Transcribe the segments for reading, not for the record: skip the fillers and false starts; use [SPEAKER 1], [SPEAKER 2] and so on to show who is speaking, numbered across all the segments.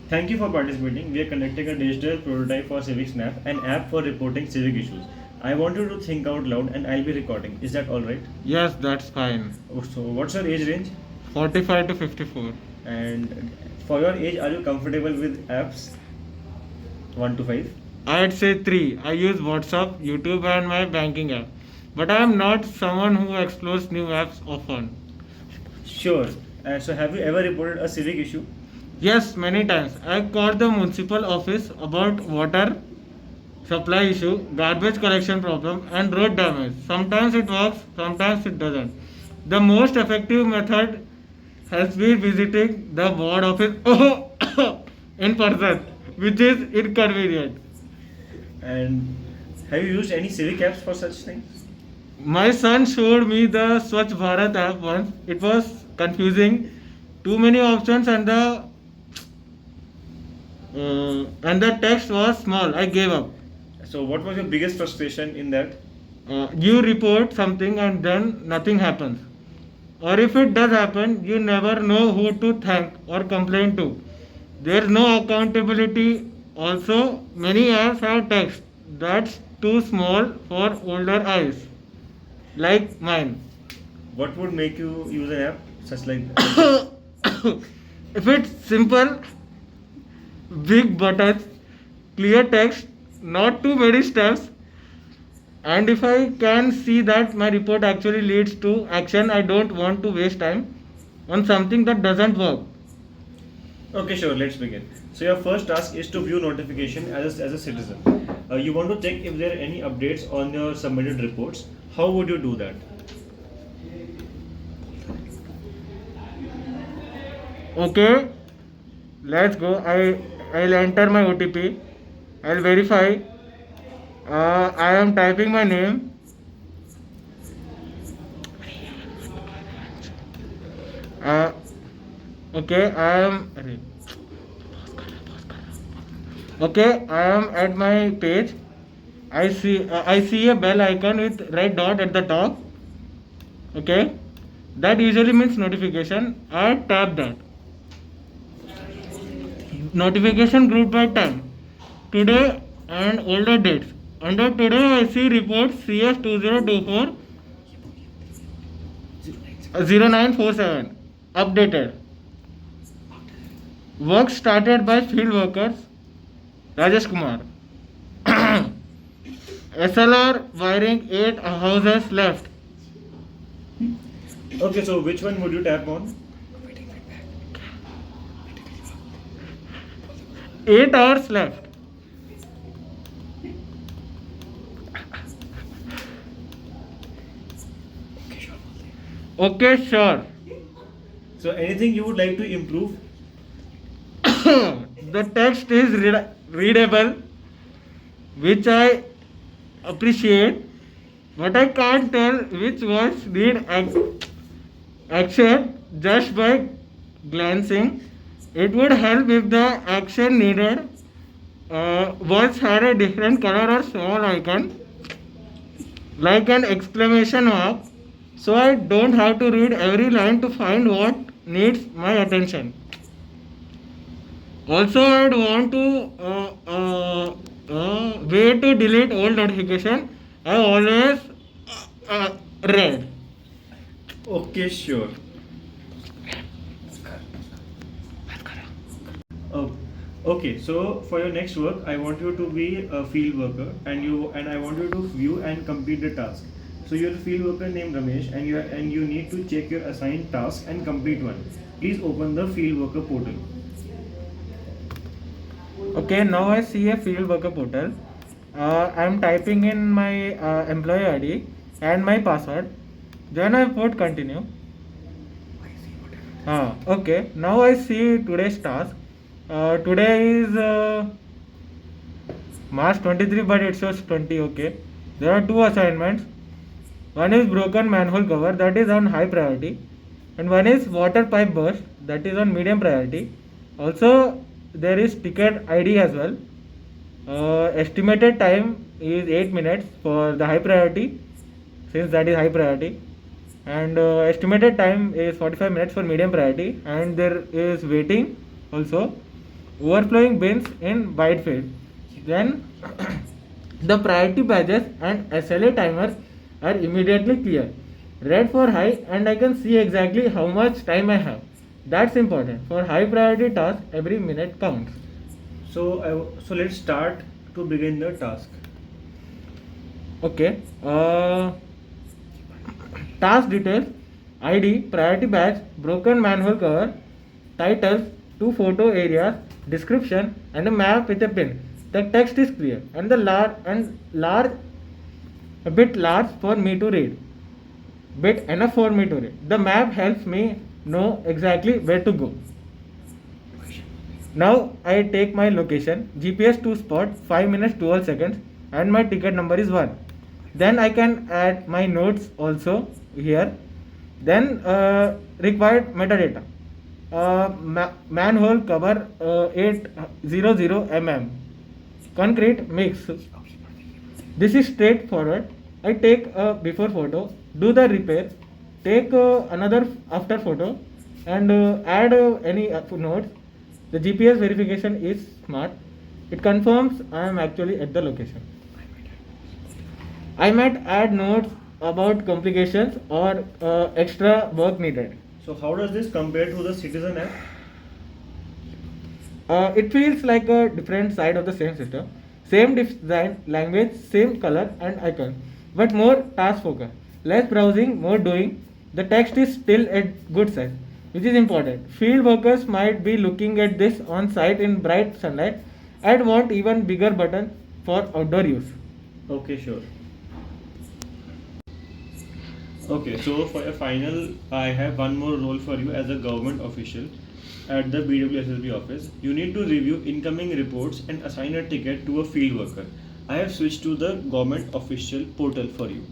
[SPEAKER 1] Thank you for participating. We are conducting a digital prototype for Civic Snap, an app for reporting civic issues. I want you to think out loud and I'll be recording. Is that alright?
[SPEAKER 2] Yes, that's fine.
[SPEAKER 1] So, what's your age range?
[SPEAKER 2] 45 to 54.
[SPEAKER 1] And for your age, are you comfortable with apps? 1 to 5?
[SPEAKER 2] I'd say 3. I use WhatsApp, YouTube, and my banking app. But I am not someone who explores new apps often.
[SPEAKER 1] Sure. So, have you ever reported a civic issue?
[SPEAKER 2] Yes, many times. I called the municipal office about water supply issue, garbage collection problem, and road damage. Sometimes it works, sometimes it doesn't. The most effective method has been visiting the board office in person, which is inconvenient.
[SPEAKER 1] And have you used any civic apps for such things?
[SPEAKER 2] My son showed me the Swachh Bharat app once. It was confusing, too many options, and the text was small. I gave up.
[SPEAKER 1] So, what was your biggest frustration in that?
[SPEAKER 2] You report something and then nothing happens. Or if it does happen, you never know who to thank or complain to. There's no accountability. Also, many apps have text that's too small for older eyes, like mine.
[SPEAKER 1] What would make you use an app such like this?
[SPEAKER 2] If it's simple, big buttons, clear text, not too many steps, and if I can see that my report actually leads to action, I don't want to waste time on something that doesn't work.
[SPEAKER 1] Okay, sure, let's begin. So, your first task is to view notification as a citizen. You want to check if there are any updates on your submitted reports. How would you do that?
[SPEAKER 2] Okay, let's go. I'll enter my OTP. I'll verify. I am typing my name. Uh, okay, I am. Okay, I am at my page. I see a bell icon with red dot at the top. Okay, that usually means notification. I tap that. Notification grouped by time. Today and older dates. Under today, I see report CS 2024 0947 updated. Work started by field workers Rajesh Kumar. SLR wiring 8 houses left.
[SPEAKER 1] Okay, so which one would you tap on?
[SPEAKER 2] 8 hours left. Okay, sure.
[SPEAKER 1] So, anything you would like to improve?
[SPEAKER 2] The text is readable, which I appreciate, but I can't tell which words need action just by glancing. It would help if the action needed words had a different color or small icon, like an exclamation mark, so I don't have to read every line to find what needs my attention. Also, I'd want to way to delete old notification. I always read.
[SPEAKER 1] Okay, sure. Oh, okay. So for your next work, I want you to be a field worker, and I want you to view and complete the task. So you're a field worker named Ramesh, and you need to check your assigned task and complete one. Please open the field worker portal.
[SPEAKER 2] Okay, now I see a field worker portal. I'm typing in my employee ID and my password. Then I put continue. Okay, now I see today's task. Today is March 23, but it shows 20. Okay, there are two assignments. One is broken manhole cover, that is on high priority, and one is water pipe burst, that is on medium priority. Also, there is ticket ID as well. Estimated time is 8 minutes for the high priority, since that is high priority, and estimated time is 45 minutes for medium priority, and there is waiting also. overflowing bins in wide field. Then the priority badges and SLA timers are immediately clear. Red for high, and I can see exactly how much time I have. That's important. For high priority tasks, every minute counts.
[SPEAKER 1] So let's start to begin the task.
[SPEAKER 2] Okay. Task details, ID, priority badge, broken manhole cover, titles, two photo areas, description, and a map with a pin. The text is clear and the large, a bit large for me to read. Bit enough for me to read. The map helps me know exactly where to go. Now I take my location, GPS to spot 5 minutes 12 seconds, and my ticket number is 1. Then I can add my notes also here. Then required metadata. Manhole cover 800 mm. Concrete mix. This is straightforward. I take a before photo, do the repair, take another after photo, and add any notes. The GPS verification is smart. It confirms I am actually at the location. I might add notes about complications or extra work needed.
[SPEAKER 1] So how does this compare to the Citizen app?
[SPEAKER 2] It feels like a different side of the same system. Same design, language, same color and icon, but more task focus. Less browsing, more doing. The text is still at good size, which is important. Field workers might be looking at this on site in bright sunlight and want even bigger button for outdoor use.
[SPEAKER 1] Okay, sure. Okay, so for a final, I have one more role for you as a government official at the BWSSB office. You need to review incoming reports and assign a ticket to a field worker. I have switched to the government official portal for you.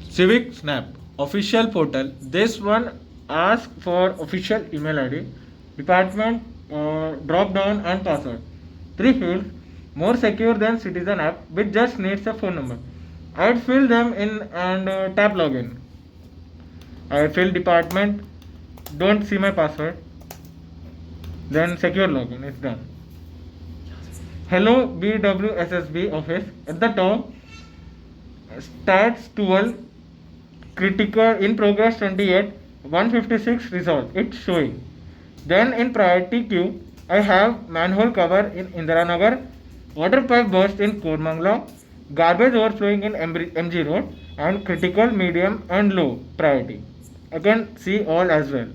[SPEAKER 2] Civic Snap official portal. This one asks for official email ID, department, drop down and password. 3 fields, more secure than Citizen app, which just needs a phone number. I'd fill them in and tap login. I fill department, don't see my password, then secure login. It's done. Hello BWSSB office. At the top, stats 12, critical in progress 28, 156 resolved. It's showing. Then in priority queue, I have manhole cover in Indiranagar, water pipe burst in Kormangla, garbage overflowing in MG Road, and critical, medium, and low priority. I can see all as well.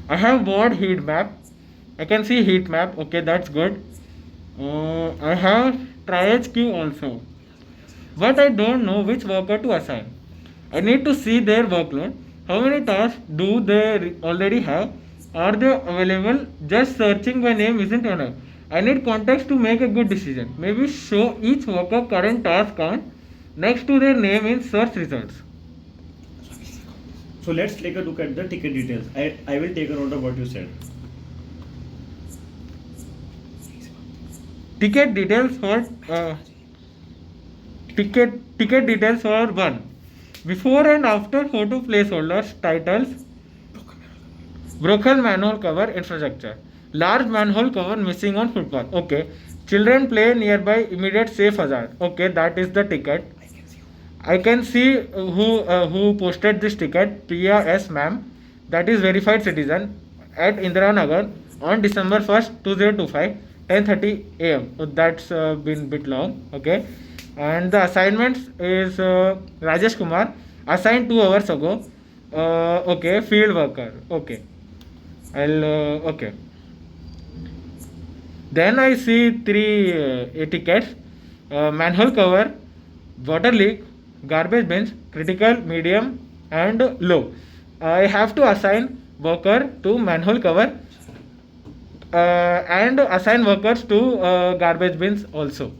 [SPEAKER 2] I have board heat map. I can see heat map. Okay, that's good. I have triage queue also, but I don't know which worker to assign. I need to see their workload. How many tasks do they already have? Are they available? Just searching by name isn't enough. I need context to make a good decision. Maybe show each worker current task count next to their name in search results.
[SPEAKER 1] So let's take a look at the ticket details. I will take a note of what you said.
[SPEAKER 2] Ticket details for ticket details for 1. Before and after photo placeholders, titles, broken manhole cover infrastructure, large manhole cover missing on footpath. Okay, children play nearby immediate safe hazard. Okay, that is the ticket. I can see who posted this ticket. Priya S. Ma'am, that is verified citizen at Indiranagar on December 1st, 2025, 10:30 a.m. So that's been bit long. Okay, and the assignments is Rajesh Kumar, assigned 2 hours ago. Okay, field worker. Okay, I'll okay. Then I see 3 tickets: manhole cover, water leak, garbage bins, critical, medium, and low. I have to assign worker to manhole cover and assign workers to garbage bins also.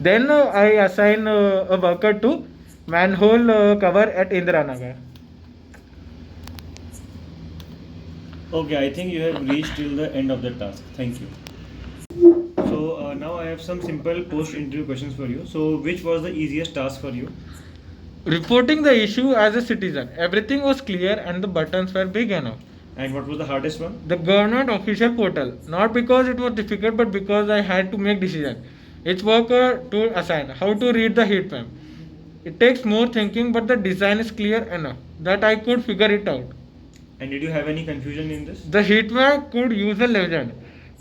[SPEAKER 2] Then I assign a worker to manhole cover at Indiranagar.
[SPEAKER 1] Okay, I think you have reached till the end of the task. Thank you. So now I have some simple post-interview questions for you. So which was the easiest task for you?
[SPEAKER 2] Reporting the issue as a citizen. Everything was clear and the buttons were big enough.
[SPEAKER 1] And what was the hardest one?
[SPEAKER 2] The government official portal. Not because it was difficult, but because I had to make decision. Each worker to assign how to read the heat map. It takes more thinking, but the design is clear enough that I could figure it out.
[SPEAKER 1] And did you have any confusion in this?
[SPEAKER 2] The heat map could use a legend.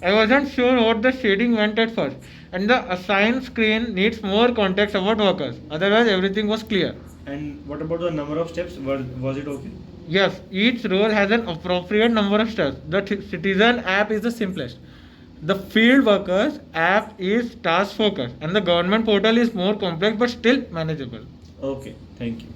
[SPEAKER 2] I wasn't sure what the shading meant at first, and the assign screen needs more context about workers. Otherwise, everything was clear.
[SPEAKER 1] And what about the number of steps? Was it okay?
[SPEAKER 2] Yes, each role has an appropriate number of steps. The citizen app is the simplest. The field workers app is task focused, and the government portal is more complex but still manageable.
[SPEAKER 1] Okay, thank you.